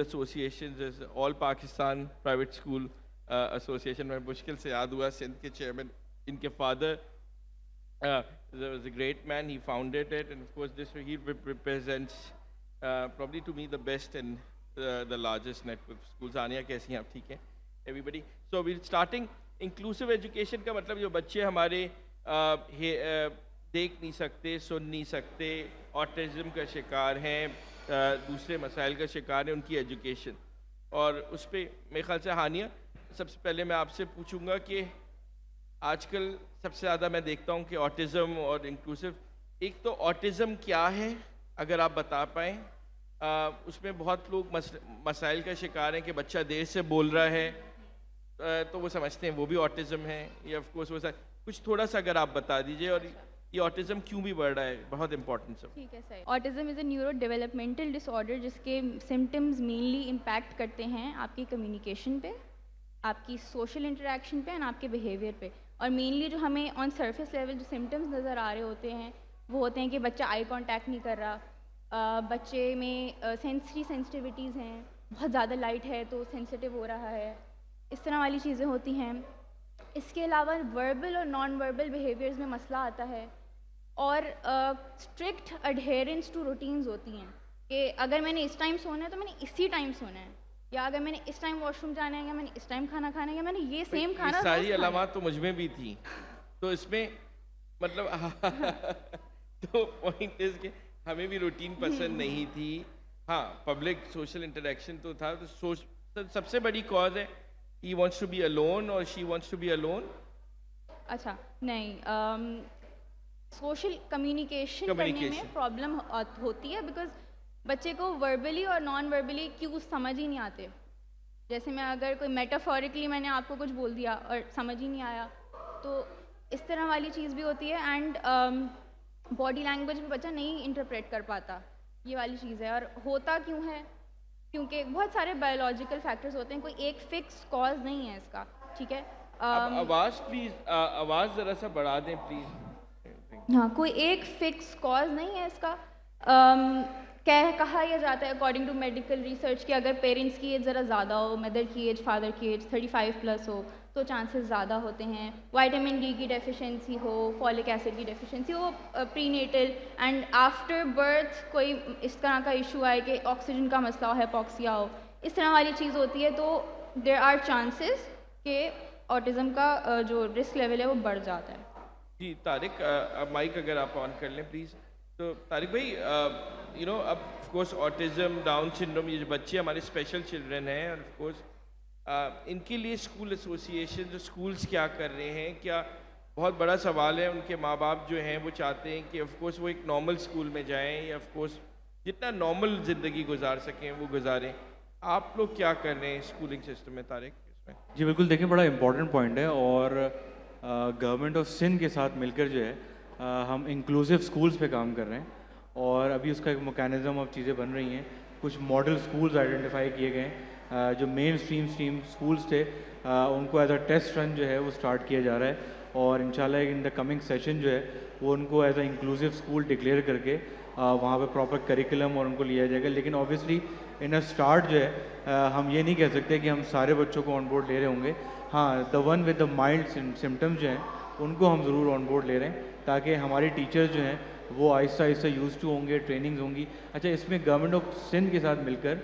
associations, all Pakistan private school association में मुश्किल से याद हुआ, सिंध के चेयरमैन इनके father was a great man. He founded it, and of course, this he represents probably to me the best and the largest network of schools. आनिया कैसी हैं आप? ठीक है, everybody. So we're starting inclusive education का मतलब जो बच्चे हमारे देख नहीं सकते, सुन नहीं सकते, ऑटिज्म का शिकार हैं, दूसरे मसाइल का शिकार हैं, उनकी एजुकेशन। और उस पर मेरे ख्याल से हानिया, सबसे पहले मैं आपसे पूछूंगा कि आजकल सबसे ज़्यादा मैं देखता हूँ कि ऑटिज़म और इंक्लूसिव, एक तो ऑटिज़म क्या है अगर आप बता पाएँ, उसमें बहुत लोग मसाइल का शिकार हैं कि बच्चा देर से बोल रहा है तो वो समझते हैं वो भी ऑटिज़म है, या ऑफ कोर्स वो कुछ थोड़ा सा अगर आप बता दीजिए, और ये ऑटिज़म क्यों भी बढ़ रहा है, बहुत इंपॉर्टेंट सब। ठीक है sir. Autism is a neuro developmental disorder जिसके सिम्टम्स मेनली इम्पैक्ट करते हैं आपकी कम्युनिकेशन पे, आपकी सोशल इंटरेक्शन पे एंड आपके बिहेवियर पे। और मेनली जो हमें ऑन सरफेस लेवल जो सिम्टम्स नज़र आ रहे होते हैं वो होते हैं कि बच्चा आई कांटेक्ट नहीं कर रहा, बच्चे में सेंसरी सेंसिटिविटीज़ हैं, बहुत ज़्यादा लाइट है तो सेंसिटिव हो रहा है, इस तरह वाली चीज़ें होती हैं। इसके अलावा वर्बल और नॉन वर्बल बिहेवियर्स में मसला आता है, और स्ट्रिक्ट अडहेरेंस टू रूटीन्स होती हैं कि अगर मैंने इस टाइम सोना है तो मैंने इसी टाइम सोना है, या अगर मैंने इस टाइम वॉशरूम जाना है, या मैंने इस टाइम खाना खाना है, या मैंने ये सेम खाना। सारी अलामत तो मुझ में भी थी, तो इसमें मतलब तो पॉइंट इज कि हमें भी रूटीन पसंद नहीं थी। हाँ, पब्लिक सोशल इंटरेक्शन तो था, तो सबसे बड़ी कॉज है he wants to be alone or she wants to be alone। अच्छा नहीं, सोशल कम्युनिकेशन करने में प्रॉब्लम होती है बिकॉज बच्चे को वर्बली और नॉन वर्बली क्यूज समझ ही नहीं आते। जैसे मैं अगर कोई मेटाफोरिकली मैंने आपको कुछ बोल दिया और समझ ही नहीं आया, तो इस तरह वाली चीज़ भी होती है। एंड बॉडी लैंग्वेज में बच्चा नहीं इंटरप्रेट कर पाता, ये वाली चीज़ है। और होता क्यों है? क्योंकि बहुत सारे बायोलॉजिकल फैक्टर्स होते हैं, कोई एक फिक्स कॉज नहीं है इसका। ठीक है, आवाज़ प्लीज़, आवाज़ ज़रा सा बढ़ा दें प्लीज़। हाँ, कोई एक फिक्स कॉज नहीं है इसका। कहा यह जाता है अकॉर्डिंग टू मेडिकल रिसर्च कि अगर पेरेंट्स की एज ज़रा ज़्यादा हो, मदर की एज, फादर की एज 35+ हो, तो चांसेस ज़्यादा होते हैं। विटामिन डी की डेफिशिएंसी हो, फॉलिक एसिड की डेफिशिएंसी हो, प्रीनेटल एंड आफ्टर बर्थ कोई इस तरह का इशू आए कि ऑक्सीजन का मसला हो, हाइपोक्सिया हो, इस तरह वाली चीज़ होती है, तो देयर आर चांसेस कि ऑटिज़म का जो रिस्क लेवल है वो बढ़ जाता है। जी तारिक, अब माइक अगर आप ऑन कर लें प्लीज़। तो तारिक भाई, यू नो, अब of course autism, down syndrome, ये जो बच्चे हमारे स्पेशल चिल्ड्रन हैं, और ऑफ कोर्स इनके लिए स्कूल एसोसिएशन, जो स्कूल्स क्या कर रहे हैं, क्या बहुत बड़ा सवाल है। उनके माँ बाप जो हैं वो चाहते हैं कि ऑफ कोर्स वो एक नॉर्मल स्कूल में जाएं, या ऑफ कोर्स जितना नॉर्मल ज़िंदगी गुजार सकें वो गुजारें। आप लोग क्या कर रहे हैं स्कूलिंग सिस्टम में तारिक इसमें? जी बिल्कुल, देखिए बड़ा इम्पॉर्टेंट पॉइंट है, और गवर्नमेंट ऑफ सिंध के साथ मिलकर जो है हम इंक्लूसिव स्कूल्स पे काम कर रहे हैं, और अभी उसका एक मैकेनिज़्म ऑफ चीज़ें बन रही हैं। कुछ मॉडल स्कूल्स आइडेंटिफाई किए गए हैं, जो मेन स्ट्रीम स्कूल्स थे उनको एज अ टेस्ट रन जो है वो स्टार्ट किया जा रहा है, और इंशाल्लाह इन द कमिंग सेशन जो है वो उनको as a inclusive school declare करके वहाँ पे प्रॉपर करिकुलम और उनको लिया जाएगा। लेकिन ऑब्वियसली इन अ स्टार्ट जो है हम ये नहीं कह सकते कि हम सारे बच्चों को ऑन बोर्ड ले रहे होंगे। हाँ, the one with the mild symptoms जो हैं उनको हम ज़रूर ऑन बोर्ड ले रहे हैं, ताकि हमारी टीचर्स जो हैं वो आहिस्ता आहिस्ता यूज़ टू होंगे, ट्रेनिंग्स होंगी। अच्छा, इसमें गवर्नमेंट ऑफ सिंध के साथ मिलकर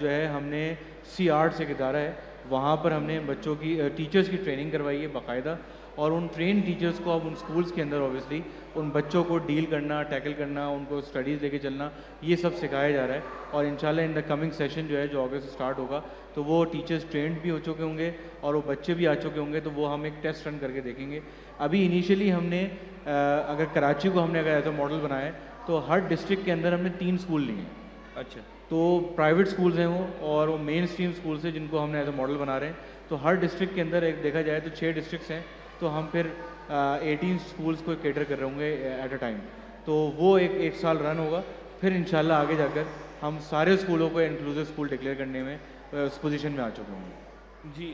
जो है हमने C-ARTS एक इदारा है, वहाँ पर हमने बच्चों की टीचर्स की ट्रेनिंग करवाई है बाकायदा, और उन ट्रेन टीचर्स को अब उन स्कूल्स के अंदर ऑब्वियसली उन बच्चों को डील करना, टैकल करना, उनको स्टडीज़ लेके चलना, ये सब सिखाया जा रहा है। और इंशाल्लाह इन द कमिंग सेशन जो है जो अगस्त से स्टार्ट होगा, तो वो टीचर्स ट्रेंड भी हो चुके होंगे और वो बच्चे भी आ चुके होंगे, तो वो हम एक टेस्ट रन करके देखेंगे। अभी इनिशियली हमने अगर कराची को हमने अगर एज अ मॉडल बनाया है, तो हर डिस्ट्रिक्ट के अंदर हमने 3 स्कूल लिए हैं। अच्छा, तो प्राइवेट स्कूल्स हैं वो, और वो मेन स्ट्रीम स्कूल्स हैं जिनको हमने एज अ मॉडल बना रहे हैं। तो हर डिस्ट्रिक्ट के अंदर एक देखा जाए तो 6 डिस्ट्रिक्ट्स हैं, तो हम फिर 18 स्कूल्स को कैटर कर रहे होंगे एट अ टाइम। तो वो एक साल रन होगा, फिर इंशाल्लाह आगे जाकर हम सारे स्कूलों को इंक्लूसिव स्कूल डिक्लेयर करने में उस पोजीशन में आ चुके होंगे। जी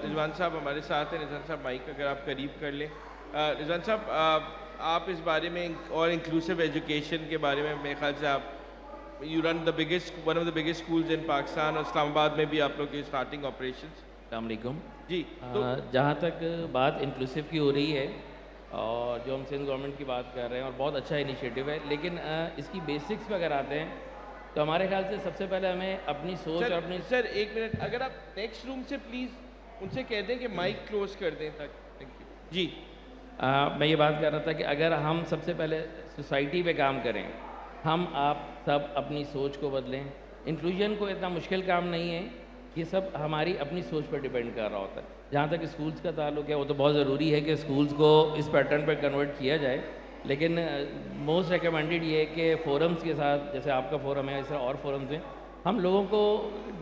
रिजवान साहब हमारे साथ हैं। रिजवान साहब माइक अगर आप करीब कर लें। रिजवान साहब, आप इस बारे में और इंक्लूसिव एजुकेशन के बारे में मेरे ख्याल से आप you run the biggest one of the biggest schools in Pakistan और इस्लामाबाद में भी आप लोग के स्टार्टिंग ऑपरेशंस। अस्सलामुअलैकुम। जी तो जहाँ तक बात इंक्लूसिव की हो रही है और जो हम सिंध गवर्नमेंट की बात कर रहे हैं और बहुत अच्छा इनिशिएटिव है, लेकिन इसकी बेसिक्स पे अगर आते हैं तो हमारे ख्याल से सबसे पहले हमें अपनी सोच और अपनी सर एक मिनट, अगर आप नेक्स्ट रूम से प्लीज़ उनसे कह दें कि माइक क्लोज कर दें तक। थैंक यू जी। मैं ये बात कर रहा था कि अगर हम सबसे पहले सोसाइटी पे काम करें, हम आप सब अपनी सोच को बदलें। इंक्लूजन को इतना मुश्किल काम नहीं है, ये सब हमारी अपनी सोच पर डिपेंड कर रहा होता है। जहाँ तक स्कूल्स का ताल्लुक है, वो तो बहुत ज़रूरी है कि स्कूल्स को इस पैटर्न पर कन्वर्ट किया जाए, लेकिन मोस्ट रिकमेंडेड ये है कि फोरम्स के साथ, जैसे आपका फोरम है, ऐसे और फोरम्स में हम लोगों को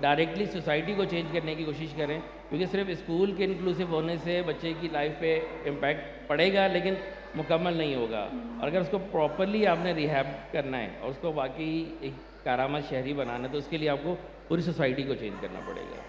डायरेक्टली सोसाइटी को चेंज करने की कोशिश करें, क्योंकि सिर्फ स्कूल के इंक्लूसिव होने से बच्चे की लाइफ पे इम्पैक्ट पड़ेगा लेकिन मुकम्मल नहीं होगा। और अगर उसको प्रॉपरली आपने रिहैब करना है और उसको बाकी एक कारामद शहरी बनाना है, तो उसके लिए आपको पूरी सोसाइटी को चेंज करना पड़ेगा।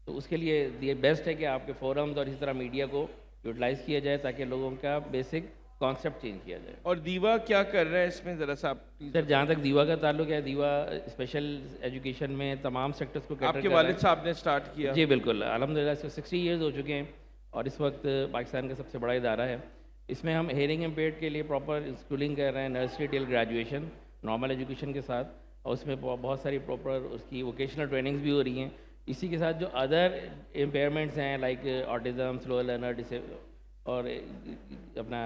तो उसके लिए ये बेस्ट है कि आपके फोरम्स और इसी तरह मीडिया को यूटिलाइज़ किया जाए ताकि लोगों का बेसिक कॉन्सेप्ट चेंज किया जाए। और दीवा क्या कर रहा है इसमें, ज़रा सा आप सर जहाँ तक दीवा का ताल्लुक है, दीवा स्पेशल एजुकेशन में तमाम सेक्टर्स को कैटर आपके कर रहा है। वालिद साहब ने स्टार्ट किया? जी बिल्कुल, अल्हम्दुलिल्लाह इसको 60 ईयर्स हो चुके हैं और इस वक्त पाकिस्तान का सबसे बड़ा इदारा है। इसमें हम हेयरिंग इम्पेयर्ड के लिए प्रॉपर स्कूलिंग कर रहे हैं, nursery till graduation normal education के साथ, और उसमें बहुत सारी प्रॉपर उसकी वोकेशनल ट्रेनिंग्स भी हो रही हैं। इसी के साथ जो अदर इम्पेयरमेंट्स हैं लाइक ऑटिज़म, स्लो लर्नर और अपना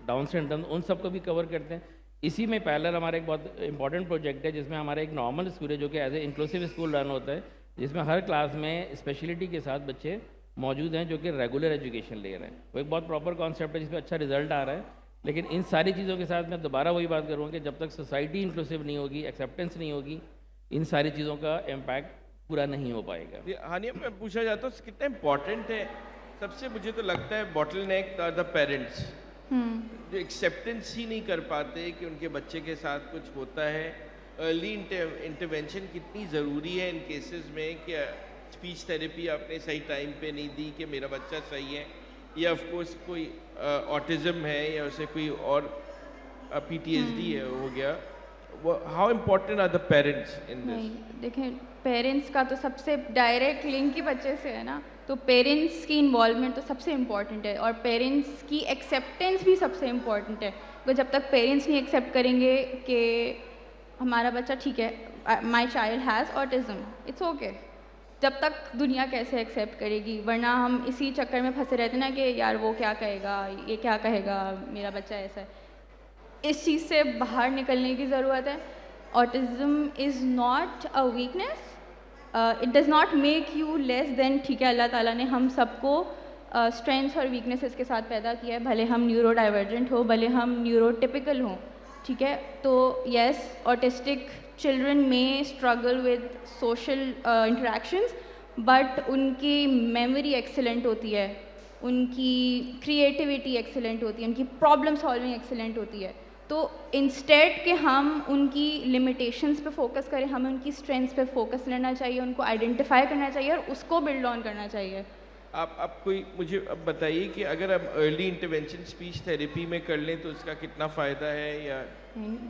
डाउन सिंड्रोम, उन सबको भी कवर करते हैं। इसी में पैरेलल हमारा एक बहुत इंपॉर्टेंट प्रोजेक्ट है जिसमें हमारा एक नॉर्मल स्कूल है जो कि as a inclusive school run होता है, जिसमें हर क्लास में स्पेशलिटी के साथ बच्चे मौजूद हैं जो कि रेगुलर एजुकेशन ले रहे हैं। वो एक बहुत प्रॉपर कॉन्सेप्ट है जिसमें अच्छा रिजल्ट आ रहा है। लेकिन इन सारी चीज़ों के साथ मैं दोबारा वही बात करूँगा कि जब तक सोसाइटी इंक्लूसिव नहीं होगी, एक्सेप्टेंस नहीं होगी, इन सारी चीज़ों का इम्पैक्ट पूरा नहीं हो पाएगा। हानिया, मैं पूछना चाहता हूँ कितना इम्पोर्टेंट है, सबसे मुझे तो लगता है bottleneck are the parents, जो एक्सेप्टेंस ही नहीं कर पाते कि उनके बच्चे के साथ कुछ होता है। अर्ली इंटरवेंशन कितनी ज़रूरी है इन केसेस में कि स्पीच थेरेपी आपने सही टाइम पे नहीं दी कि मेरा बच्चा सही है, या ऑफ कोर्स कोई ऑटिज़म है या उसे कोई और PTSD है हो गया। How important are the parents in this? देखें, पेरेंट्स का तो सबसे डायरेक्ट लिंक ही बच्चे से है ना, तो पेरेंट्स की इन्वॉल्वमेंट तो सबसे इम्पॉर्टेंट है और पेरेंट्स की एक्सेप्टेंस भी सबसे इम्पॉर्टेंट है। तो जब तक पेरेंट्स नहीं एक्सेप्ट करेंगे कि हमारा बच्चा ठीक है, my child has autism, it's okay, जब तक दुनिया कैसे एक्सेप्ट करेगी? वरना हम इसी चक्कर में फंसे रहते ना कि यार वो क्या कहेगा, ये क्या कहेगा, मेरा बच्चा ऐसा है। इस चीज़ से बाहर निकलने की ज़रूरत है। Autism is not a weakness, it does not make you less than. ठीक है, अल्लाह ताला ने हम सबको स्ट्रेंथ्स और वीकनेसेस के साथ पैदा किया है, भले हम न्यूरो डाइवर्जेंट हो, भले हम न्यूरोटिपिकल हों, ठीक है। तो यस, ऑटिस्टिक चिल्ड्रन में struggle with social interactions, but उनकी मेमोरी एक्सीलेंट होती है, उनकी क्रिएटिविटी एक्सीलेंट होती है, उनकी प्रॉब्लम सॉल्विंग एक्सीलेंट होती है। तो इंस्टेड कि हम उनकी लिमिटेशंस पे फोकस करें, हमें उनकी स्ट्रेंथ्स पे फोकस लेना चाहिए, उनको आइडेंटिफाई करना चाहिए और उसको बिल्ड ऑन करना चाहिए। आप कोई मुझे अब बताइए कि अगर हम अर्ली इंटरवेंशन स्पीच थेरेपी में कर लें तो इसका कितना फ़ायदा है, या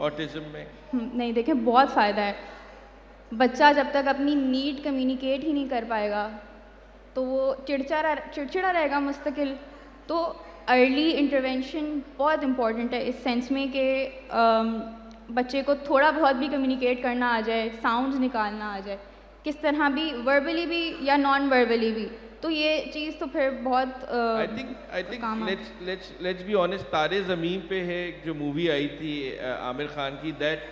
ऑटिज़म में? नहीं, देखिए बहुत फ़ायदा है। बच्चा जब तक अपनी नीड कम्युनिकेट ही नहीं कर पाएगा तो वो चिड़चिड़ा रहेगा मुस्तकिल। तो अर्ली इंटरवेंशन बहुत इम्पॉर्टेंट है इस सेंस में कि बच्चे को थोड़ा बहुत भी कम्युनिकेट करना आ जाए, साउंड्स निकालना आ जाए, किस तरह भी, वर्बली भी या नॉन वर्बली भी। तो ये चीज़ तो फिर बहुत I think let's be honest, तारे ज़मीन पे है जो मूवी आई थी आमिर खान की, दैट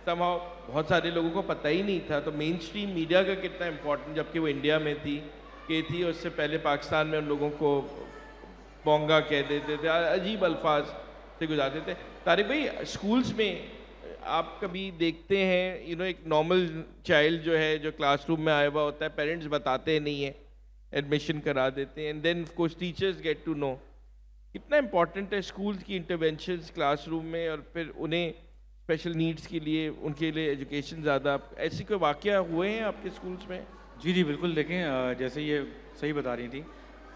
समहाउ बहुत सारे लोगों को पता ही नहीं था। तो मेन स्ट्रीम मीडिया का कितना इम्पोर्टेंट, जबकि वो इंडिया में थी थी, उससे पहले पाकिस्तान में उन लोगों को बोंगा कह देते थे, अजीब अल्फाज से गुजारते थे। तारिक भाई, स्कूल्स में आप कभी देखते हैं एक नॉर्मल चाइल्ड जो है, जो क्लासरूम में आया हुआ होता है, पेरेंट्स बताते नहीं हैं, एडमिशन करा देते हैं, and then of course teachers get to know. कितना इम्पोर्टेंट है स्कूल्स की इंटरवेंशंस क्लासरूम में, और फिर उन्हें स्पेशल नीड्स के लिए, उनके लिए एजुकेशन ज़्यादा। ऐसे कोई वाक़या हुए हैं आपके स्कूल्स में? जी बिल्कुल। देखें, जैसे ये सही बता रही थी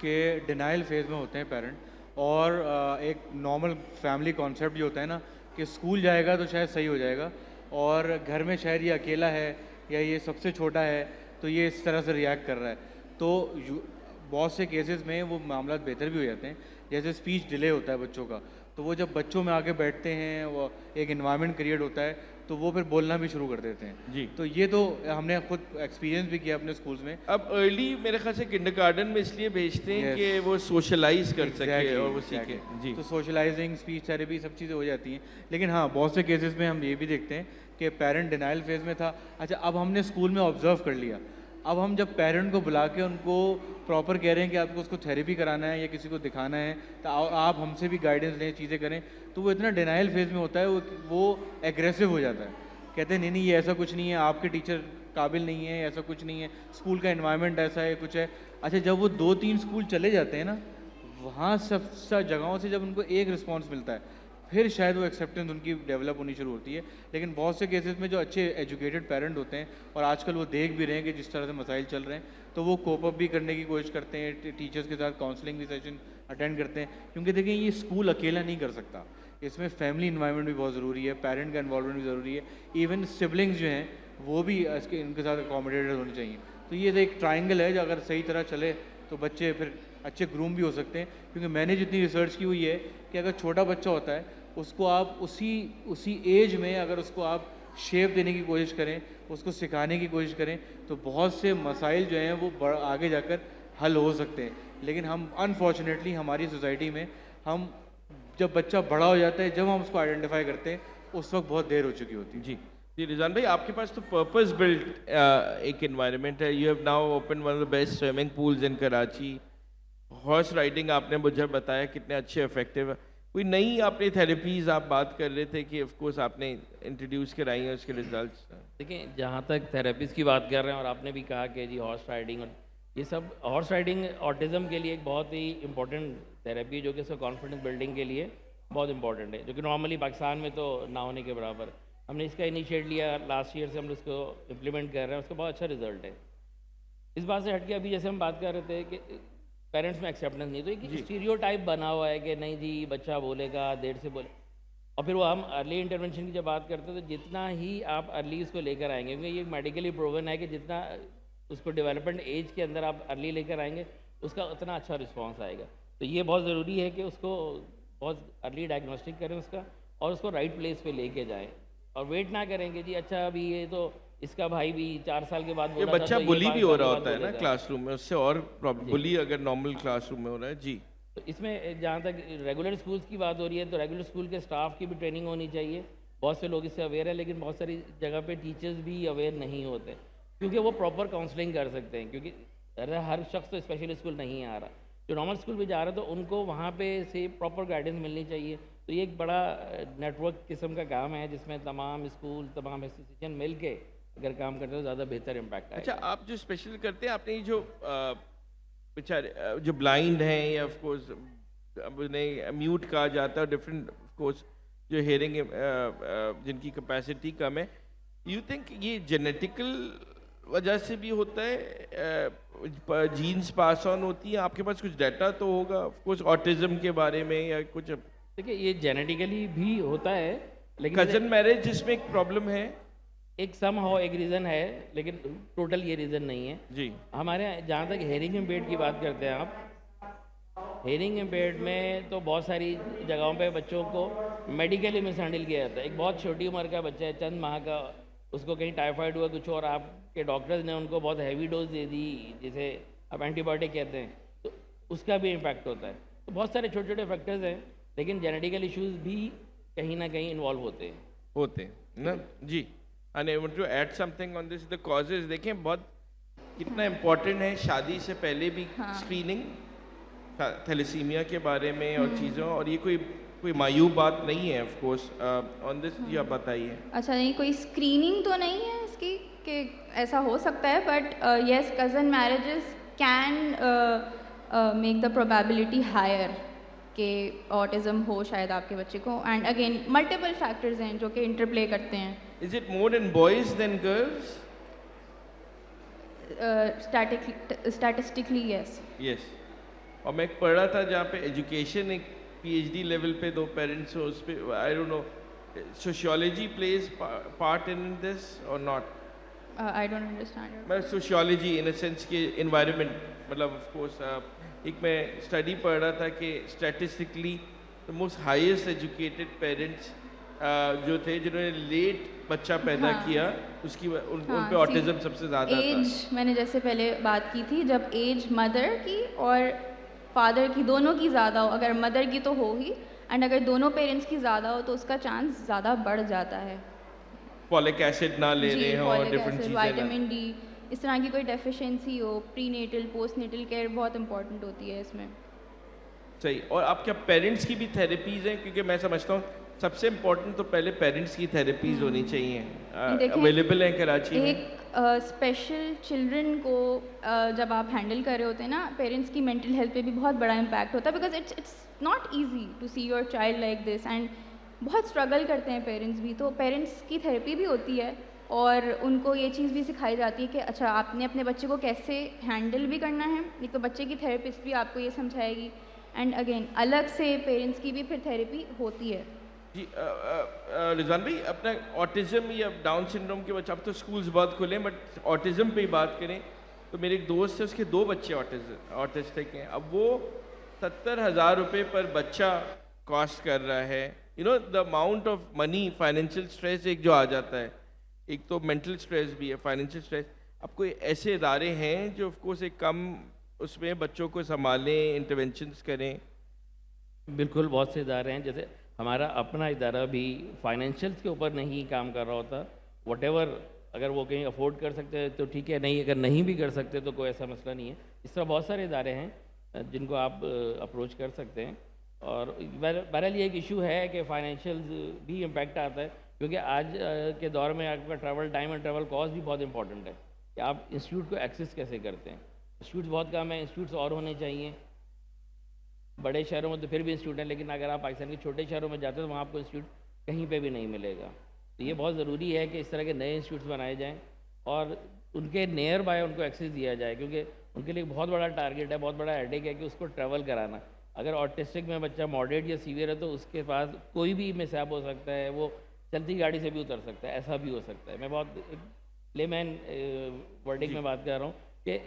कि डिनाइल फेज़ में होते हैं पेरेंट, और एक नॉर्मल फैमिली कॉन्सेप्ट ये होता है ना कि स्कूल जाएगा तो शायद सही हो जाएगा, और घर में शायद ये अकेला है या ये सबसे छोटा है, तो ये इस तरह से रिएक्ट कर रहा है। तो बहुत से केसेस में वो मामला बेहतर भी हो जाते हैं। जैसे स्पीच डिले होता है बच्चों का, तो वो जब बच्चों में आके बैठते हैं, वो एक इन्वायरमेंट क्रिएट होता है, तो वो फिर बोलना भी शुरू कर देते हैं जी। तो ये तो हमने खुद एक्सपीरियंस भी किया अपने स्कूल्स में। अब अर्ली मेरे ख्याल से किंडरगार्टन में इसलिए भेजते हैं Yes. कि वो सोशलाइज कर सके Exactly, और वो exactly. सीखे। जी तो सोशलाइजिंग, स्पीच थेरेपी, सब चीज़ें हो जाती हैं। लेकिन हाँ, बहुत से केसेस में हम ये भी देखते हैं कि पेरेंट डिनाइल फेज में था। अच्छा, अब हमने स्कूल में ऑब्जर्व कर लिया, अब हम जब पेरेंट को बुला के उनको प्रॉपर कह रहे हैं कि आपको उसको थेरेपी कराना है या किसी को दिखाना है, तो आप हमसे भी गाइडेंस लें, चीज़ें करें, तो वो इतना डिनाइल फेज में होता है, वो एग्रेसिव हो जाता है। कहते हैं नहीं ये ऐसा कुछ नहीं है, आपके टीचर काबिल नहीं है, ऐसा कुछ नहीं है, स्कूल का एनवायरनमेंट ऐसा है, कुछ है। अच्छा, जब वो 2-3 स्कूल चले जाते हैं ना, वहाँ सब जगहों से जब उनको एक रिस्पॉन्स मिलता है, फिर शायद वो एक्सेप्टेंस उनकी डेवलप होनी शुरू होती है। लेकिन बहुत से केसेस में जो अच्छे एजुकेटेड पेरेंट होते हैं, और आजकल वो देख भी रहे हैं कि जिस तरह से मसाइल चल रहे हैं, तो वो कोप अप भी करने की कोशिश करते हैं, टीचर्स के साथ काउंसलिंग भी सेशन अटेंड करते हैं। क्योंकि देखिए, ये स्कूल अकेला नहीं कर सकता, इसमें फैमिली इन्वायरमेंट भी बहुत ज़रूरी है, पेरेंट का इन्वॉल्वमेंट भी ज़रूरी है, इवन सिबलिंग्स जो हैं वो भी इनके साथ अकोमोडेटेड होने चाहिए। तो ये एक ट्राइंगल है जो अगर सही तरह चले तो बच्चे फिर अच्छे ग्रूम भी हो सकते हैं। क्योंकि मैंने जितनी रिसर्च की हुई है कि अगर छोटा बच्चा होता है, उसको आप उसी एज में अगर उसको आप शेप देने की कोशिश करें, उसको सिखाने की कोशिश करें, तो बहुत से मसाइल जो हैं वो आगे जाकर हल हो सकते हैं। लेकिन हम अनफॉर्चुनेटली हमारी सोसाइटी में हम जब बच्चा बड़ा हो जाता है, जब हम उसको आइडेंटिफाई करते हैं, उस वक्त बहुत देर हो चुकी होती है। जी जी रिजवान भाई, आपके पास तो पर्पस बिल्ट एक एनवायरनमेंट है। You have now open one of the best swimming pools in Karachi. Horse riding आपने मुझे बताया कितने अच्छे इफेक्टिव है। कोई नई आपने थेरेपीज़ आप बात कर रहे थे कि ऑफ कोर्स आपने इंट्रोड्यूस कराई हैं, उसके रिजल्ट्स। देखिए, जहाँ तक थेरेपीज़ की बात कर रहे हैं और आपने भी कहा कि जी हॉर्स राइडिंग और ये सब, हॉर्स राइडिंग ऑटिज़म के लिए एक बहुत ही इंपॉर्टेंट थेरेपी है, जो कि उसका कॉन्फिडेंस बिल्डिंग के लिए बहुत इंपॉर्टेंट है, जो कि नॉर्मली पाकिस्तान में तो ना होने के बराबर। हमने इसका इनिशिएट लिया लास्ट ईयर से, हम उसको इम्प्लीमेंट कर रहे हैं, उसका बहुत अच्छा रिजल्ट है। इस बात से हट के अभी जैसे हम बात कर रहे थे कि पेरेंट्स में एक्सेप्टेंस नहीं, तो एक स्टीरियोटाइप बना हुआ है कि नहीं जी बच्चा बोलेगा, देर से बोले। और फिर वो हम अर्ली इंटरवेंशन की जब बात करते हैं, तो जितना ही आप अर्ली उसको लेकर आएंगे, क्योंकि ये मेडिकली प्रूवन है कि जितना उसको डेवलपमेंट एज के अंदर आप अर्ली लेकर आएंगे, उसका उतना अच्छा रिस्पॉन्स आएगा। तो ये बहुत ज़रूरी है कि उसको बहुत अर्ली डायग्नोस्टिक करें उसका, और उसको राइट प्लेस पे लेके जाएं, और वेट ना करेंगे जी अच्छा अभी ये तो इसका भाई भी 4 साल के बाद ये बोला था, बच्चा तो बुली 5 भी हो साल के रहा बाद होता है ना बोलेगा। क्लासरूम में, उससे और प्रॉब्लम। बुली अगर नॉर्मल क्लासरूम में हो रहा है। जी, तो इसमें जहाँ तक रेगुलर स्कूल्स की बात हो रही है, तो रेगुलर स्कूल के स्टाफ की भी ट्रेनिंग होनी चाहिए। बहुत से लोग इससे अवेयर है, लेकिन बहुत सारी जगह पे टीचर्स भी अवेयर नहीं होते, क्योंकि वो प्रॉपर काउंसलिंग कर सकते हैं। क्योंकि हर शख्स तो स्पेशल स्कूल नहीं आ रहा, जो नॉर्मल स्कूल भी जा रहा है, तो उनको वहाँ पे से प्रॉपर गाइडेंस मिलनी चाहिए। तो ये एक बड़ा नेटवर्क किस्म का काम है, जिसमें तमाम स्कूल, तमाम एसोसिएशन मिल के अगर काम करते हो ज़्यादा बेहतर इम्पैक्ट आएगा। अच्छा, आप जो स्पेशल करते हैं, आपने ये जो बेचारे जो ब्लाइंड हैं, या ऑफ कोर्स अब उन्हें म्यूट कहा जाता है, डिफरेंट ऑफ कोर्स जो हेयरिंग जिनकी कैपेसिटी कम है, यू थिंक ये जेनेटिकल वजह से भी होता है, जीन्स पास ऑन होती है? आपके पास कुछ डाटा तो होगा ऑफ कोर्स ऑटिज्म के बारे में, या कुछ? देखिए, ये जेनेटिकली भी होता है, लेकिन कजन मैरिज जिसमें एक प्रॉब्लम है, एक सम हो एक रीज़न है, लेकिन टोटल ये रीज़न नहीं है। जी, हमारे यहाँ जहाँ तक हेयरिंग इम्पेयर्ड की बात करते हैं आप, हेयरिंग इम्पेयर्ड में तो बहुत सारी जगहों पे बच्चों को मेडिकली मिसहैंडल किया जाता है। एक बहुत छोटी उम्र का बच्चा है, चंद माह का, उसको कहीं टाइफाइड हुआ कुछ, और आपके डॉक्टर्स ने उनको बहुत हैवी डोज दे दी, जिसे आप एंटीबायोटिक कहते हैं, तो उसका भी इम्पैक्ट होता है। तो बहुत सारे छोटे छोटे फैक्टर्स हैं, लेकिन जेनेटिकल इश्यूज भी कहीं ना कहीं इन्वॉल्व होते हैं ना। जी, and I want to add something on this, the causes. देखें बहुत कितना इम्पोर्टेंट है शादी से पहले भी स्क्रीनिंग थैलेसीमिया के बारे में और चीज़ों, और ये कोई मायूब बात नहीं है ऑफ कोर्स। ऑन दिस जी आप बताइए। अच्छा, नहीं कोई स्क्रीनिंग तो नहीं है इसकी कि ऐसा हो सकता है, but yes, cousin marriages can make the probability higher कि ऑटिज़म हो शायद आपके बच्चे को। एंड अगेन मल्टीपल फैक्टर्स हैं जो कि इंटरप्ले करते हैं। Is it more in boys than girls? Statistically yes. Yes, और मैं पढ़ रहा था जहाँ पे एजुकेशन एक PhD लेवल पे 2 पेरेंट्स हो, उस पर I don't know sociology plays part in this or not? I don't understand your मैं सोशियोलॉजी इन सेंस कि इन्वायरमेंट मतलब ऑफ कोर्स एक मैं स्टडी पढ़ रहा था कि statistically the most highest educated parents जो थे जिन्होंने लेट बच्चा पैदा हाँ। किया उसकी उन हाँ, पे ऑटिज्म सबसे ज़्यादा था। एज मैंने जैसे पहले बात की थी, जब एज मदर की और फादर की दोनों की ज़्यादा हो, अगर मदर की तो हो ही, एंड अगर दोनों पेरेंट्स की ज़्यादा हो तो उसका चांस ज़्यादा बढ़ जाता है। फॉलिक एसिड ना ले रहे हो, फॉलिक डिफरेंट एसिड, चीज़ें ना। विटामिन डी, इस तरह की कोई डेफिशिएंसी हो, प्रीनेटल पोस्टनेटल केयर बहुत इंपॉर्टेंट होती है इसमें। सही। और आप क्या पेरेंट्स की भी थेरेपीज़ हैं? क्योंकि मैं समझता हूँ सबसे इम्पोर्टेंट तो पहले पेरेंट्स की थेरेपीज़ होनी चाहिए। देखें, अवेलेबल हैं कराची में? एक स्पेशल चिल्ड्रन को जब आप हैंडल कर रहे होते हैं ना, पेरेंट्स की मेंटल हेल्थ पे भी बहुत बड़ा इम्पैक्ट होता है, because it's not easy to see your child like this, and बहुत स्ट्रगल करते हैं पेरेंट्स भी। तो पेरेंट्स की थेरेपी भी होती है और उनको ये चीज़ भी सिखाई जाती है कि अच्छा आपने अपने बच्चे को कैसे हैंडल भी करना है। एक तो बच्चे की थेरेपिस्ट भी आपको ये समझाएगी, एंड अगेन अलग से पेरेंट्स की भी फिर थेरेपी होती है। जी रिजवान भाई, अपना ऑटिज्म या डाउन सिंड्रोम के बच्चे, अब तो स्कूल्स बहुत खुले हैं, बट ऑटिज्म पे ही बात करें तो मेरे एक दोस्त है, उसके 2 बच्चे ऑटिस्टिक हैं। अब वो 70,000 रुपये पर बच्चा कॉस्ट कर रहा है। You know the amount of money, financial stress एक जो आ जाता है, एक तो मेंटल स्ट्रेस भी है, फाइनेंशियल स्ट्रेस। अब कोई ऐसे इदारे हैं जो ऑफ कोर्स एक कम उसमें बच्चों को संभालें, इंटरवेंशंस करें? बिल्कुल, बहुत से इदारे हैं। जैसे हमारा अपना इदारा भी फाइनेंशियल्स के ऊपर नहीं काम कर रहा होता। वटेवर अगर वो कहीं अफोर्ड कर सकते हैं तो ठीक है, नहीं अगर नहीं भी कर सकते तो कोई ऐसा मसला नहीं है। इस तरह बहुत सारे इदारे हैं जिनको आप अप्रोच कर सकते हैं। और बहरहाल ये एक इशू है कि फाइनेंशियल भी इम्पैक्ट आता है, क्योंकि आज के दौर में आपका ट्रैवल टाइम और ट्रैवल कॉस्ट भी बहुत इंपॉर्टेंट है कि आप इंस्टीट्यूट को एक्सेस कैसे करते हैं। इंस्टीट्यूट बहुत कम है, इंस्टीट्यूट्स और होने चाहिए। बड़े शहरों में तो फिर भी इंस्टीट्यूट है, लेकिन अगर आप पाकिस्तान के छोटे शहरों में जाते हो तो वहाँ आपको इंस्टीट्यूट कहीं पे भी नहीं मिलेगा। तो ये बहुत ज़रूरी है कि इस तरह के नए इंस्टीट्यूट्स बनाए जाएं और उनके नियर बाय उनको एक्सेस दिया जाए, क्योंकि उनके लिए बहुत बड़ा टारगेट है, बहुत बड़ा हेडेक है कि उसको ट्रैवल कराना। अगर ऑटिस्टिक में बच्चा मॉडरेट या सीवियर है तो उसके पास कोई भी मिसहैप हो सकता है, वो चलती गाड़ी से भी उतर सकता है, ऐसा भी हो सकता है। मैं बहुत लेमैन वर्डिंग में बात कर रहा हूँ कि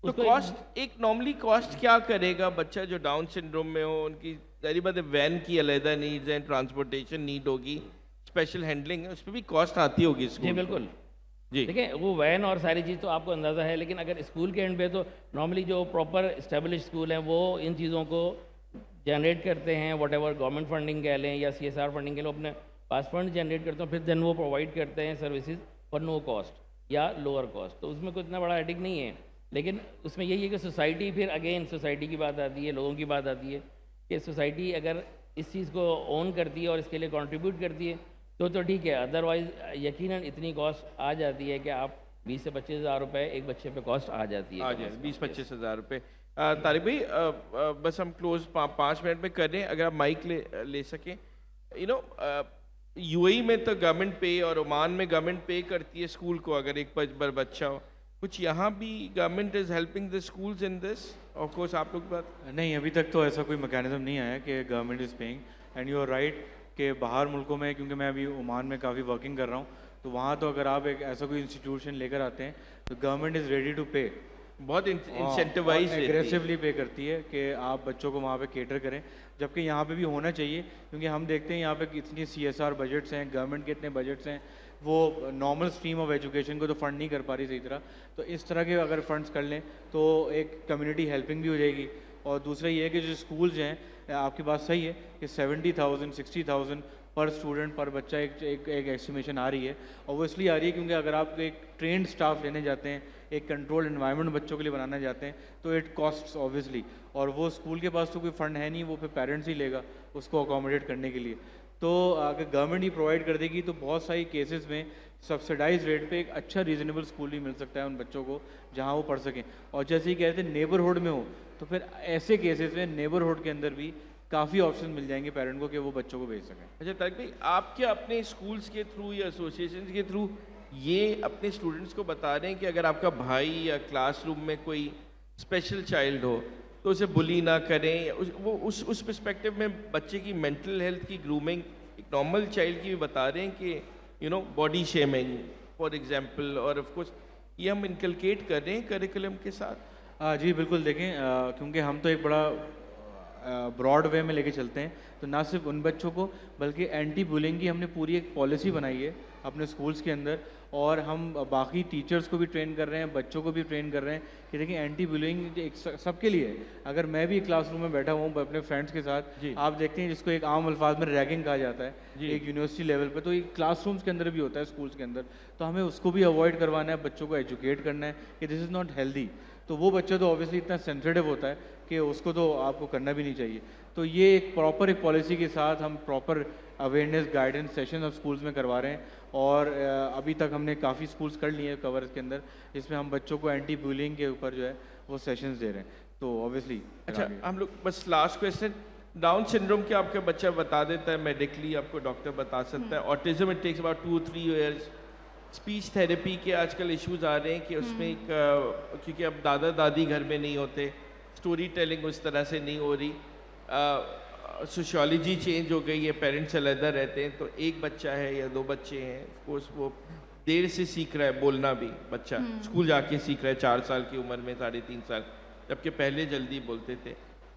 तो कॉस्ट, एक नॉर्मली कॉस्ट क्या करेगा बच्चा जो डाउन सिंड्रोम में हो? उनकी जारी बात है वैन की अलहदा नीड्स हैं, ट्रांसपोर्टेशन नीड होगी, स्पेशल हैंडलिंग है, उस पर भी कॉस्ट आती होगी स्कूल? जी बिल्कुल जी। देखिए, वो वैन और सारी चीज़ तो आपको अंदाज़ा है, लेकिन अगर स्कूल के एंड पे तो नॉर्मली जो प्रॉपर इस्टेब्लिश स्कूल हैं वो इन चीज़ों को जनरेट करते हैं। वट एवर गवर्नमेंट फंडिंग कह लें या CSR फंडिंग कह लें, अपने पास फंड जनरेट करते हैं, फिर देन वो प्रोवाइड करते हैं सर्विसेज फॉर नो कॉस्ट या लोअर कॉस्ट। तो उसमें कोई इतना बड़ा हेडिक नहीं है, लेकिन उसमें यही है कि सोसाइटी, फिर अगेन सोसाइटी की बात आती है, लोगों की बात आती है कि सोसाइटी अगर इस चीज़ को ओन करती है और इसके लिए कंट्रीब्यूट करती है तो ठीक है। अदरवाइज़ यकीनन इतनी कॉस्ट आ जाती है कि आप 20 से 25 हज़ार रुपये एक बच्चे पे कॉस्ट आ जाती है। आ जाए 20-25 हज़ार रुपये। तारिक भाई, बस हम क्लोज 5 मिनट में कर रहे हैं, अगर आप माइक ले सकें। यू नो UAE में तो गवर्नमेंट पे और ओमान में गवर्नमेंट पे करती है स्कूल को अगर एक बच्चा हो। कुछ यहाँ भी government is helping the schools in this? Of course आप लोग बात नहीं, अभी तक तो ऐसा कोई मैकेनिज्म नहीं आया कि government is paying. And you are right कि बाहर मुल्कों में, क्योंकि मैं अभी ओमान में काफ़ी वर्किंग कर रहा हूँ, तो वहाँ तो अगर आप एक ऐसा कोई इंस्टीट्यूशन लेकर आते हैं तो गवर्नमेंट इज़ रेडी टू पे, बहुत इंसेंटिवाइज एग्रेसिवली पे करती है कि आप बच्चों को वहाँ पे केटर करें, जबकि यहाँ पे भी होना चाहिए। क्योंकि हम देखते हैं यहाँ पे इतनी CSR बजट्स हैं, गवर्नमेंट के इतने बजट्स हैं, वो नॉर्मल स्ट्रीम ऑफ एजुकेशन को तो फंड नहीं कर पा रही सही तरह। तो इस तरह के अगर फंड्स कर लें तो एक कम्युनिटी हेल्पिंग भी हो जाएगी। और दूसरा ये है कि जो स्कूल्स हैं, आपकी बात सही है कि 70,000 60,000 पर स्टूडेंट पर बच्चा एक एस्टिमेशन आ रही है। और वो इसलिए आ रही है क्योंकि अगर आप एक ट्रेंड स्टाफ लेने जाते हैं, एक कंट्रोल्ड एनवायरनमेंट बच्चों के लिए बनाना चाहते हैं, तो इट कॉस्ट्स ऑब्वियसली। और वो स्कूल के पास तो कोई फंड है नहीं, वो फिर पेरेंट्स ही लेगा उसको अकोमोडेट करने के लिए। तो अगर गवर्नमेंट ही प्रोवाइड कर देगी तो बहुत सारी केसेस में सब्सिडाइज रेट पे एक अच्छा रीजनेबल स्कूल भी मिल सकता है उन बच्चों को जहाँ वो पढ़ सकें। और जैसे ही कहते हैं नेबरहुड में हो, तो फिर ऐसे केसेस में नेबरहुड के अंदर भी काफ़ी ऑप्शन मिल जाएंगे पेरेंट को कि वो बच्चों को भेज सकें। अच्छा तारिक भाई, आप क्या अपने स्कूल्स के थ्रू या एसोसिएशन के थ्रू ये अपने स्टूडेंट्स को बता रहे हैं कि अगर आपका भाई या क्लासरूम में कोई स्पेशल चाइल्ड हो तो उसे बुली ना करें, वो उस पर्सपेक्टिव में बच्चे की मेंटल हेल्थ की ग्रूमिंग एक नॉर्मल चाइल्ड की भी बता रहे हैं कि बॉडी शेमिंग फॉर एग्जांपल, और ऑफ कोर्स ये हम इनकलकेट कर रहे हैं करिकुलम के साथ। जी बिल्कुल, देखें क्योंकि हम तो एक बड़ा ब्रॉड वे में लेके चलते हैं, तो ना सिर्फ उन बच्चों को बल्कि एंटी बुलिंग की हमने पूरी एक पॉलिसी बनाई है अपने स्कूल्स के अंदर, और हम बाकी टीचर्स को भी ट्रेन कर रहे हैं, बच्चों को भी ट्रेन कर रहे हैं कि देखिए एंटी बुलिंग एक सबके लिए है। अगर मैं भी क्लासरूम में बैठा हूँ अपने फ्रेंड्स के साथ, आप देखते हैं जिसको एक आम अल्फाज में रैगिंग कहा जाता है एक यूनिवर्सिटी लेवल पर, तो ये क्लासरूम्स के अंदर भी होता है, स्कूल्स के अंदर, तो हमें उसको भी अवॉइड करवाना है, बच्चों को एजुकेट करना है कि दिस इज़ नॉट हेल्दी। तो वो बच्चा तो ऑब्वियसली इतना सेंसिटिव होता है कि उसको तो आपको करना भी नहीं चाहिए। तो ये एक प्रॉपर एक पॉलिसी के साथ हम प्रॉपर अवेयरनेस गाइडेंस सेशन अब स्कूल्स में करवा रहे हैं, और अभी तक हमने काफ़ी स्कूल्स कर लिए हैं कवर इसके अंदर, जिसमें हम बच्चों को एंटी बुलिंग के ऊपर जो है वो सेशंस दे रहे हैं। तो ऑब्वियसली अच्छा, हम लोग बस लास्ट क्वेश्चन, डाउन सिंड्रोम के आपका बच्चा बता देता है मेडिकली, आपको डॉक्टर बता सकता है। Autism it takes about 2-3 years। Speech therapy के आजकल इश्यूज आ रहे हैं कि उसमें एक क्योंकि अब दादा दादी घर में नहीं होते, स्टोरी टेलिंग उस तरह से नहीं हो रही, सोशियोलॉजी चेंज हो गई है, पेरेंट्स अलहदा रहते हैं, तो एक बच्चा है या 2 बच्चे हैं, ऑफकोर्स वो देर से सीख रहा है बोलना भी, बच्चा स्कूल जाके सीख रहा है 4 साल की उम्र में, 3.5 साल, जबकि पहले जल्दी बोलते थे।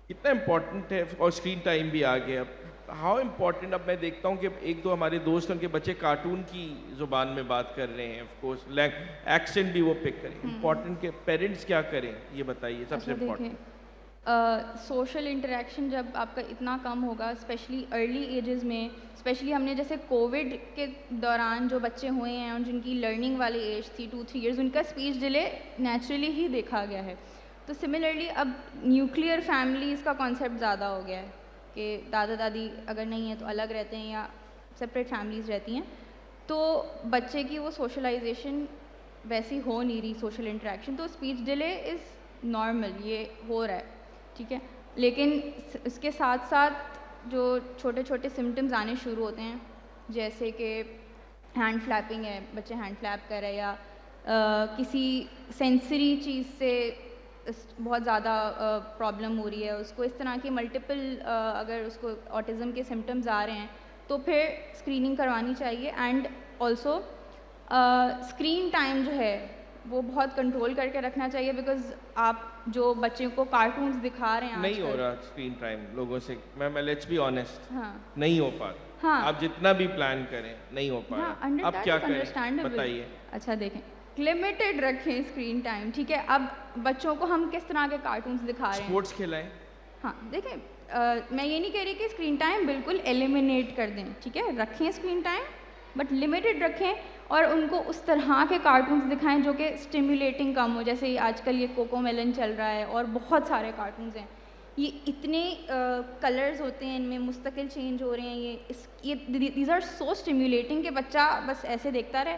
कितना इम्पोर्टेंट है, और स्क्रीन टाइम भी आ गया अब, हाउ इम्पोर्टेंट। अब मैं देखता हूँ कि 1-2 हमारे दोस्त, उनके बच्चे कार्टून की ज़ुबान में बात कर रहे हैं, ऑफकोर्स एक्सेंट भी वो पिक करें। इम्पोर्टेंट के पेरेंट्स क्या करें, ये बताइए सबसे इम्पोर्टेंट। सोशल इंटरेक्शन जब आपका इतना कम होगा, स्पेशली अर्ली एजेस में, स्पेशली हमने जैसे कोविड के दौरान जो बच्चे हुए हैं और जिनकी लर्निंग वाली एज थी 2-3 years, उनका स्पीच डिले नेचुरली ही देखा गया है। तो सिमिलरली अब न्यूक्लियर फैमिलीज़ का कॉन्सेप्ट ज़्यादा हो गया है कि दादा दादी अगर नहीं है तो अलग रहते हैं या सेपरेट फैमिलीज़ रहती हैं, तो बच्चे की वो सोशलाइजेशन वैसी हो नहीं रही, सोशल इंटरेक्शन, तो स्पीच डिले इज़ नॉर्मल, ये हो रहा है, ठीक है। लेकिन इसके साथ साथ जो छोटे छोटे सिम्टम्स आने शुरू होते हैं, जैसे कि हैंड फ्लैपिंग है, बच्चे हैंड फ्लैप कर रहे हैं, या किसी सेंसरी चीज़ से बहुत ज़्यादा प्रॉब्लम हो रही है उसको, इस तरह के मल्टीपल अगर उसको ऑटिज़म के सिम्टम्स आ रहे हैं तो फिर स्क्रीनिंग करवानी चाहिए। एंड ऑल्सो स्क्रीन टाइम जो है वो बहुत कंट्रोल करके रखना चाहिए, बिकॉज आप जो बच्चों को कार्टून्स दिखा रहे हैं नहीं हो रहा स्क्रीन टाइम लोगों से, मैं लेट्स बी ऑनेस्ट, हाँ नहीं हो पा रहा। हाँ, आप जितना भी प्लान करें नहीं हो पा रहा। हाँ, अब क्या करें बताइए। अच्छा देखें, लिमिटेड रखें स्क्रीन टाइम, ठीक है। अब बच्चों को हम किस तरह के कार्टून्स दिखा रहे हैं, स्पोर्ट्स खिलाएं। हाँ देखें, मैं ये नहीं कह रही कि स्क्रीन टाइम बिल्कुल एलिमिनेट कर दें, ठीक है, रखें स्क्रीन टाइम बट लिमिटेड रखें, और उनको उस तरह के कार्टून्स दिखाएं जो कि स्टिमुलेटिंग कम हो। जैसे आजकल ये कोकोमेलन चल रहा है और बहुत सारे कार्टून्स हैं, ये इतने कलर्स होते हैं, इनमें मुस्तकिल चेंज हो रहे हैं, ये दीज आर सो स्टिमुलेटिंग कि बच्चा बस ऐसे देखता रहे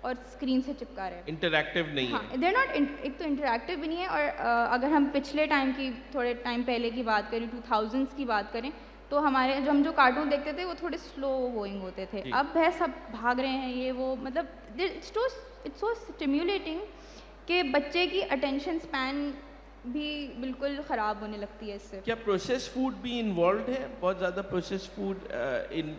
और स्क्रीन से चिपका रहे। इंटरैक्टिव नहीं है। हाँ, देर नॉट, एक तो इंटरैक्टिव भी नहीं है, और अगर हम पिछले टाइम की, थोड़े टाइम पहले की बात करें, 2000s की बात करें, तो हमारे हम जो कार्टून देखते थे वो थोड़े स्लो गोइंग होते थे। अब है सब भाग रहे हैं, ये वो, मतलब इट्स सो स्टिम्युलेटिंग कि बच्चे की अटेंशन स्पैन भी बिल्कुल ख़राब होने लगती है इससे। क्या प्रोसेस फूड भी इन्वॉल्व है, बहुत ज़्यादा process food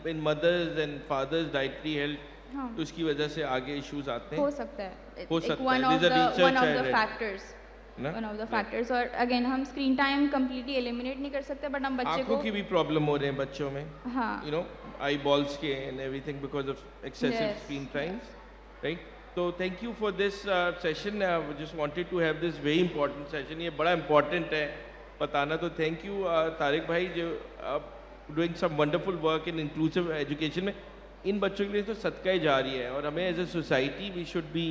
in mothers and fathers dietary health, तो उसकी वजह से आगे इश्यूज आते हैं? हो सकता है, हो सकता है, one of the factors, one of the factors. और अगेन हम स्क्रीन टाइम कम्प्लीटली एलिमिनेट नहीं कर सकते, बट हम बच्चे को, आंखों की भी प्रॉब्लम हो रहे हैं बच्चों में, हाँ, यू नो आई बॉल्स के and everything because of excessive screen times, right. तो thank you for this session, I just wanted to have this very important session, ये बड़ा इंपॉर्टेंट है बताना। तो थैंक यू तारिक भाई, जो doing some wonderful work in inclusive education में। इन बच्चों के लिए तो सदका ही जारी है, और हमें as a society we should be,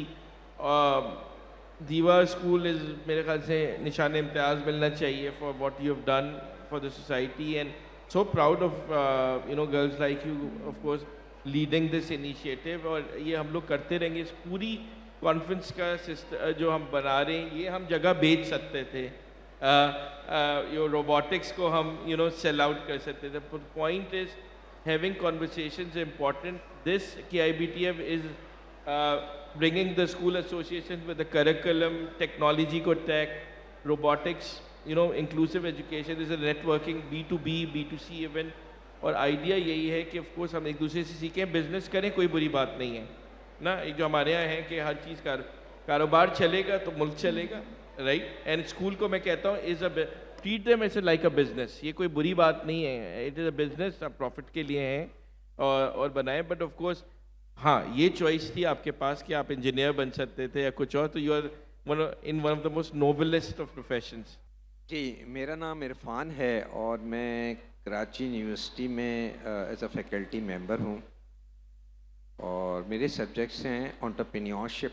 Diva school is मेरे ख्याल से निशान इम्तियाज़ मिलना चाहिए for what you have done for the society, and so proud of girls like you of course leading this initiative. और ये हम लोग करते रहेंगे। इस पूरी कॉन्फ्रेंस का सिस्टम जो हम बना रहे हैं, ये हम जगह बेच सकते थे, यो रोबोटिक्स को हम सेल आउट कर सकते थे। Point is having conversations is important. This KIBTF is bringing the school associations with the curriculum, technology ko tech, robotics, inclusive education. This is a networking B2B, B2C event. और idea यही है कि of course हम एक दूसरे से सीखें, business करें, कोई बुरी बात नहीं है ना। एक जो हमारे यहाँ है कि हर चीज़ का कारोबार चलेगा तो मुल्क चलेगा, राइट। एंड स्कूल को मैं कहता हूँ is a treat them as like a business, ये कोई बुरी बात नहीं है, इट इज़ अ बिजनेस, आप प्रॉफिट के लिए हैं और बनाएं। बट ऑफ कोर्स हाँ, ये चॉइस थी आपके पास कि आप इंजीनियर बन सकते थे या कुछ और, तो you are in one of the most noblest of professions. जी, मेरा नाम इरफान है और मैं कराची यूनिवर्सिटी में एज अ फैकल्टी मेंबर हूँ और मेरे सब्जेक्ट्स हैं entrepreneurship,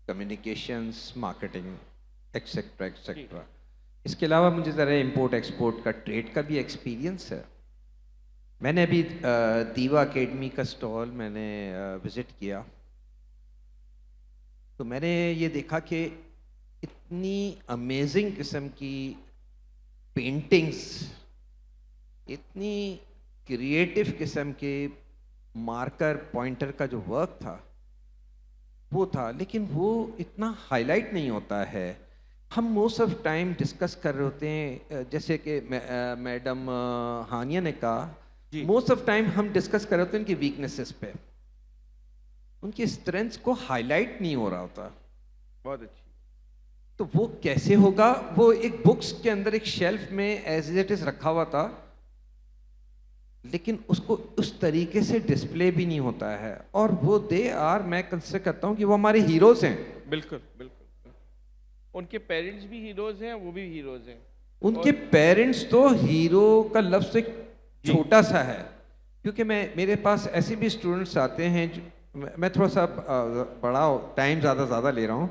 communications, marketing, etcetera etcetera. इसके अलावा मुझे ज़रा इंपोर्ट एक्सपोर्ट का, ट्रेड का भी एक्सपीरियंस है। मैंने अभी दीवा एकेडमी का स्टॉल मैंने विज़िट किया, तो मैंने ये देखा कि इतनी अमेजिंग किस्म की पेंटिंग्स, इतनी क्रिएटिव किस्म के मार्कर पॉइंटर का जो वर्क था वो था, लेकिन वो इतना हाईलाइट नहीं होता है। हम मोस्ट ऑफ टाइम डिस्कस कर रहे होते हैं, जैसे कि मैडम हानिया ने कहा, मोस्ट ऑफ टाइम हम डिस्कस कर रहे होते हैं उनकी वीकनेसेस पे, उनकी स्ट्रेंथ्स को हाईलाइट नहीं हो रहा होता। बहुत अच्छी। तो वो कैसे होगा? वो एक बुक्स के अंदर एक शेल्फ में एज इट इज रखा हुआ था, लेकिन उसको उस तरीके से डिस्प्ले भी नहीं होता है। और वो मैं कंसिडर करता हूँ कि वो हमारे हीरोज हैं। बिल्कुल बिल्कुल, उनके पेरेंट्स भी हीरोज हैं, वो भी हीरोज हैं। उनके पेरेंट्स तो हीरो का लफ्ज़ एक छोटा सा है, क्योंकि मेरे पास ऐसे भी स्टूडेंट्स आते हैं मैं थोड़ा सा बड़ा टाइम ज़्यादा ले रहा हूँ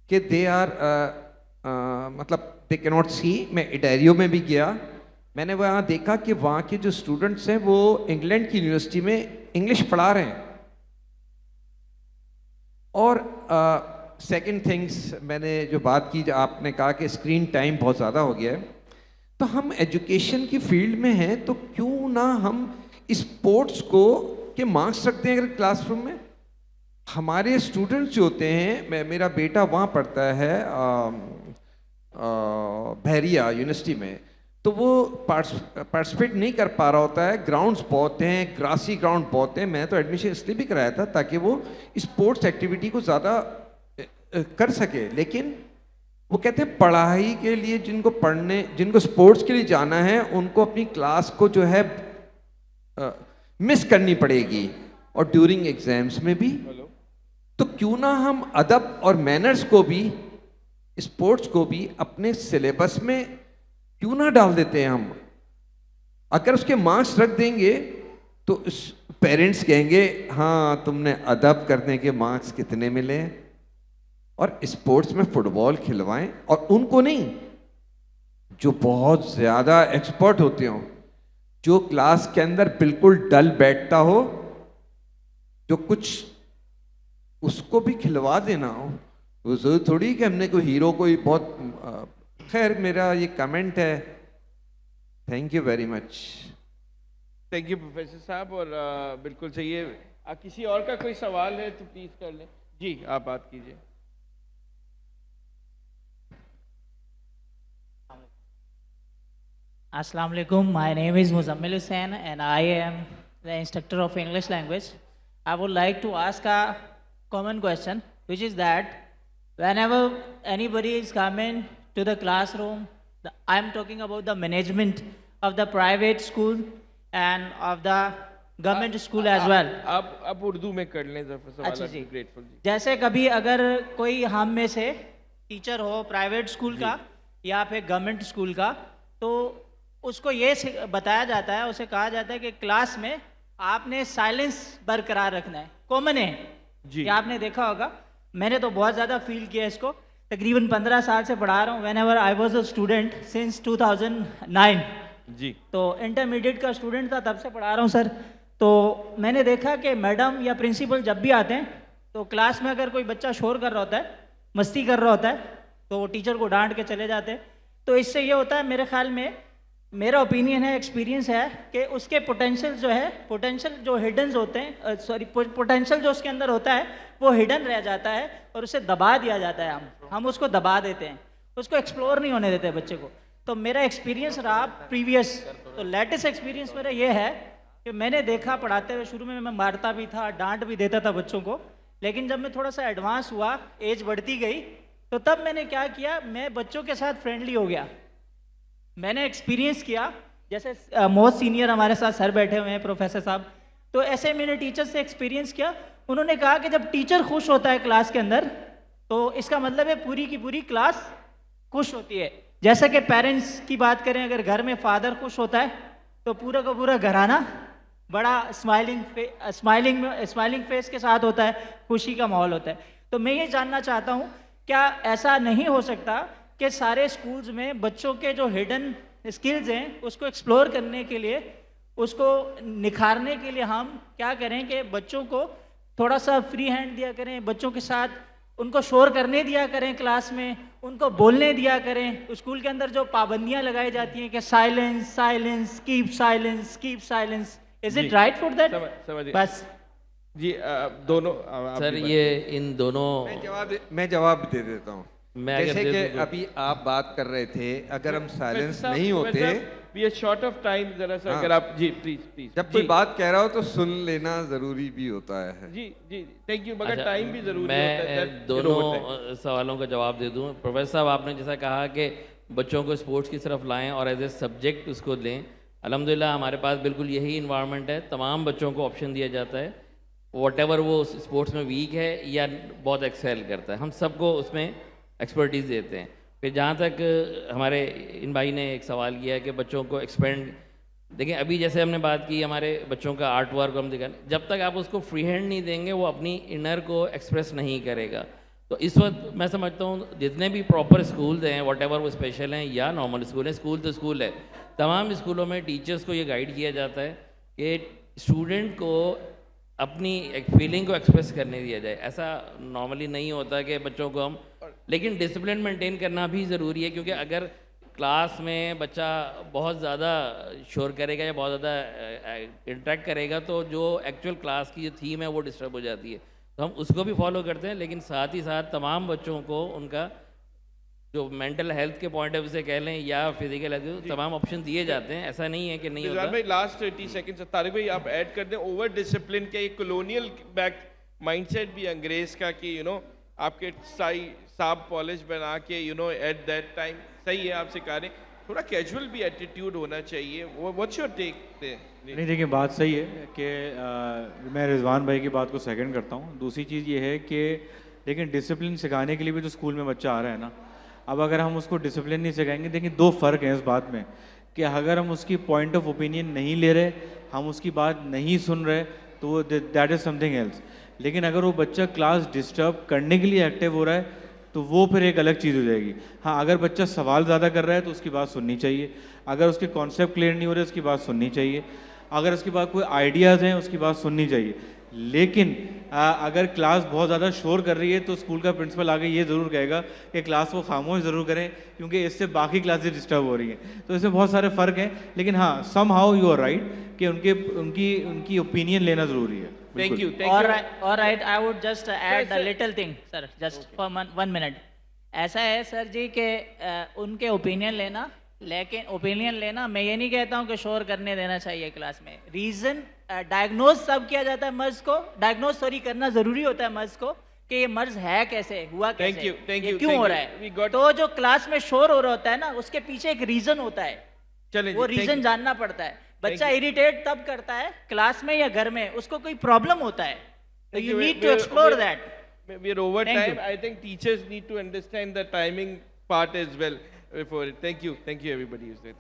कि दे आर मतलब दे कैन नॉट सी। मैं इटारियो में भी गया, मैंने वहाँ देखा कि वहाँ के जो स्टूडेंट्स हैं वो इंग्लैंड की यूनिवर्सिटी में इंग्लिश पढ़ा रहे हैं। और सेकंड थिंग्स, मैंने जो बात की, जो आपने कहा कि स्क्रीन टाइम बहुत ज़्यादा हो गया है, तो हम एजुकेशन की फील्ड में हैं तो क्यों ना हम स्पोर्ट्स को के मार्क्स रखते हैं। अगर क्लासरूम में हमारे स्टूडेंट्स जो होते हैं, मेरा बेटा वहाँ पढ़ता है बहरिया यूनिवर्सिटी में, तो वो पार्टिसिपेट नहीं कर पा रहा होता है। ग्राउंड्स बहुत हैं, ग्रासी ग्राउंड बहुत हैं। मैं तो एडमिशन इसलिए भी कराया था ताकि वो स्पोर्ट्स एक्टिविटी को ज़्यादा कर सके। लेकिन वो कहते हैं पढ़ाई के लिए जिनको स्पोर्ट्स के लिए जाना है, उनको अपनी क्लास को जो है मिस करनी पड़ेगी, और ड्यूरिंग एग्जाम्स में भी। तो क्यों ना हम अदब और मैनर्स को भी, स्पोर्ट्स को भी अपने सिलेबस में क्यों ना डाल देते हैं हम। अगर उसके मार्क्स रख देंगे तो पेरेंट्स कहेंगे हाँ तुमने अदब करने के मार्क्स कितने मिले। और स्पोर्ट्स में फुटबॉल खिलवाएं, और उनको नहीं जो बहुत ज़्यादा एक्सपर्ट होते हो, जो क्लास के अंदर बिल्कुल डल बैठता हो, जो कुछ उसको भी खिलवा देना हो। वो जरूर थोड़ी कि हमने कोई हीरो कोई बहुत खैर मेरा ये कमेंट है। Thank you very much. Thank you professor साहब। और बिल्कुल सही है। किसी और का कोई सवाल है तो प्लीज़ कर लें। जी आप बात कीजिए। Assalamu alaikum. My name is Muzammil Hussain and I am the instructor of English language. I would like to ask a common question, which is that whenever anybody is coming to the classroom, I am talking about the management of the private school and of the government school as well. आप उर्दू में कर लें सवाल। अच्छा जी, grateful जी। जैसे कभी अगर कोई हम में से टीचर हो प्राइवेट स्कूल का या फिर गवर्नमेंट स्कूल का, तो उसको ये बताया जाता है, उसे कहा जाता है कि क्लास में आपने साइलेंस बरकरार रखना है। कॉमन है जी, ये आपने देखा होगा। मैंने तो बहुत ज़्यादा फील किया इसको। तकरीबन 15 साल से पढ़ा रहा हूँ। When ever I was a student since 2009 जी, तो इंटरमीडिएट का स्टूडेंट था, तब से पढ़ा रहा हूँ सर। तो मैंने देखा कि मैडम या प्रिंसिपल जब भी आते हैं तो क्लास में अगर कोई बच्चा शोर कर रहा होता है, मस्ती कर रहा होता है, तो वो टीचर को डांट के चले जाते हैं। तो इससे ये होता है, मेरे ख्याल में, मेरा ओपिनियन है, एक्सपीरियंस है, कि उसके पोटेंशियल जो है, पोटेंशियल जो हिडन होते हैं, सॉरी पोटेंशियल जो उसके अंदर होता है वो हिडन रह जाता है और उसे दबा दिया जाता है। हम उसको दबा देते हैं, उसको एक्सप्लोर नहीं होने देते बच्चे को। तो मेरा एक्सपीरियंस रहा प्रीवियस, तो लेटेस्ट एक्सपीरियंस मेरा ये है कि मैंने देखा पढ़ाते हुए शुरू में मैं मारता भी था, डांट भी देता था बच्चों को, लेकिन जब मैं थोड़ा सा एडवांस हुआ, एज बढ़ती गई, तो तब मैंने क्या किया, मैं बच्चों के साथ फ्रेंडली हो गया। मैंने एक्सपीरियंस किया, जैसे मोस्ट सीनियर हमारे साथ सर बैठे हुए हैं, प्रोफेसर साहब, तो ऐसे मैंने टीचर से एक्सपीरियंस किया। उन्होंने कहा कि जब टीचर खुश होता है क्लास के अंदर, तो इसका मतलब है पूरी की पूरी क्लास खुश होती है। जैसे कि पेरेंट्स की बात करें, अगर घर में फादर खुश होता है तो पूरा का पूरा घराना बड़ा स्माइलिंग फेस के साथ होता है, खुशी का माहौल होता है। तो मैं ये जानना चाहता हूँ, क्या ऐसा नहीं हो सकता कि सारे स्कूल्स में बच्चों के जो हिडन स्किल्स हैं उसको एक्सप्लोर करने के लिए, उसको निखारने के लिए हम क्या करें कि बच्चों को थोड़ा सा फ्री हैंड दिया करें, बच्चों के साथ उनको शोर करने दिया करें, क्लास में उनको बोलने दिया करें। स्कूल के अंदर जो पाबंदियां लगाई जाती हैं कि silence silence keep silence, is it right for that? बस जी दोनों सर, ये इन दोनों मैं जवाब दे देता हूँ। मैं अगर जैसे दे कि दूँ तो- अभी आप बात कर रहे थे, अगर हम साइलेंस नहीं होते, we are short of time, जरा सा अगर आप जी प्लीज जब कोई बात कह रहा हो तो सुन लेना जरूरी भी होता है। जी जी थैंक यू, मगर अच्छा, टाइम भी जरूरी मैं होता है। that- दोनों सवालों का जवाब दे दूं। प्रोफेसर साहब, आपने जैसा कहा कि बच्चों को स्पोर्ट्स की तरफ लाएं और एज ए सब्जेक्ट उसको लें, अल्हम्दुलिल्लाह हमारे पास बिल्कुल यही इन्वायरमेंट है। तमाम बच्चों को ऑप्शन दिया जाता है, वॉटेवर वो स्पोर्ट्स में वीक है या बहुत एक्सेल करता है, हम सबको उसमें एक्सपर्टीज़ देते हैं। फिर जहाँ तक हमारे इन भाई ने एक सवाल किया कि बच्चों को एक्सपेंड, देखिए अभी जैसे हमने बात की हमारे बच्चों का आर्ट वर्क हम दिखा, जब तक आप उसको फ्री हैंड नहीं देंगे वो अपनी इनर को एक्सप्रेस नहीं करेगा। तो इस वक्त मैं समझता हूँ जितने भी प्रॉपर स्कूल्स हैं, वॉटेवर वो स्पेशल हैं या नॉर्मल स्कूल हैं, स्कूल तो स्कूल है, तमाम स्कूलों में टीचर्स को ये गाइड किया जाता है कि स्टूडेंट को अपनी एक फीलिंग को एक्सप्रेस करने दिया जाए। ऐसा नॉर्मली नहीं होता कि बच्चों को हम, लेकिन डिसिप्लिन मेंटेन करना भी ज़रूरी है, क्योंकि अगर क्लास में बच्चा बहुत ज़्यादा शोर करेगा या बहुत ज़्यादा इंटरेक्ट करेगा तो जो एक्चुअल क्लास की जो थीम है वो डिस्टर्ब हो जाती है। तो हम उसको भी फॉलो करते हैं, लेकिन साथ ही साथ तमाम बच्चों को उनका जो मेंटल हेल्थ के पॉइंट ऑफ व्यू से कह लें या फिजिकल हेल्थ, तमाम ऑप्शन दिए जाते हैं। ऐसा नहीं है कि नहीं होता। भाई लास्ट 30 सेकंड से तारिक भाई आप ऐड कर दें, ओवर डिसिप्लिन के एक कॉलोनियल बैक माइंडसेट भी अंग्रेज का कि आपके साफ पॉलिश बना के एट दैट टाइम, सही है आप सिखा रहे, थोड़ा कैजुअल भी एटीट्यूड होना चाहिए। वो व्हाट्स योर टेक? नहीं देखिए, बात सही है कि मैं रिजवान भाई की बात को सेकंड करता हूँ। दूसरी चीज़ ये है कि लेकिन डिसिप्लिन सिखाने के लिए भी तो स्कूल में बच्चा आ रहा है ना। अब अगर हम उसको डिसिप्लिन नहीं सिखाएंगे, देखिए दो फ़र्क हैं इस बात में कि अगर हम उसकी पॉइंट ऑफ ओपिनियन नहीं ले रहे, हम उसकी बात नहीं सुन रहे, तो वो दैट इज़ समथिंग एल्स। लेकिन अगर वो बच्चा क्लास डिस्टर्ब करने के लिए एक्टिव हो रहा है तो वो फिर एक अलग चीज़ हो जाएगी। हाँ, अगर बच्चा सवाल ज़्यादा कर रहा है तो उसकी बात सुननी चाहिए, अगर उसके कॉन्सेप्ट क्लियर नहीं हो रहे उसकी बात सुननी चाहिए, अगर उसके पास कोई आइडियाज़ हैं उसकी बात सुननी चाहिए। लेकिन अगर क्लास बहुत ज़्यादा शोर कर रही है तो स्कूल का प्रिंसिपल आगे ये ज़रूर कहेगा कि क्लास को खामोश ज़रूर करें, क्योंकि इससे बाकी क्लासेस डिस्टर्ब हो रही हैं। तो इसमें बहुत सारे फ़र्क हैं, लेकिन हाँ, somehow you are right कि उनकी ओपिनियन लेना ज़रूरी है। Thank you. All right, I would just add a little thing, sir, just for 1 minute. ऐसा है सर जी कि उनके ओपिनियन लेना, लेकिन ओपिनियन लेना, मैं ये नहीं कहता हूँ कि शोर करने देना चाहिए क्लास में। रीज़न डायग्नोज सब किया जाता है मर्ज को, डायग्नोज करना ज़रूरी होता है मर्ज को कि ये मर्ज है कैसे, हुआ कैसे, ये क्यों हो रहा है। तो जो क्लास में शोर हो रहा होता है ना, उसके पीछे एक रीज़न होता है, वो रीज़न जानना पड़ता है। बच्चा इरिटेट तब करता है क्लास में या घर में, उसको कोई प्रॉब्लम होता है, तो you need to explore that. We are over Thank time. you. I think teachers need to understand the timing part as well before it. Thank you everybody who's there.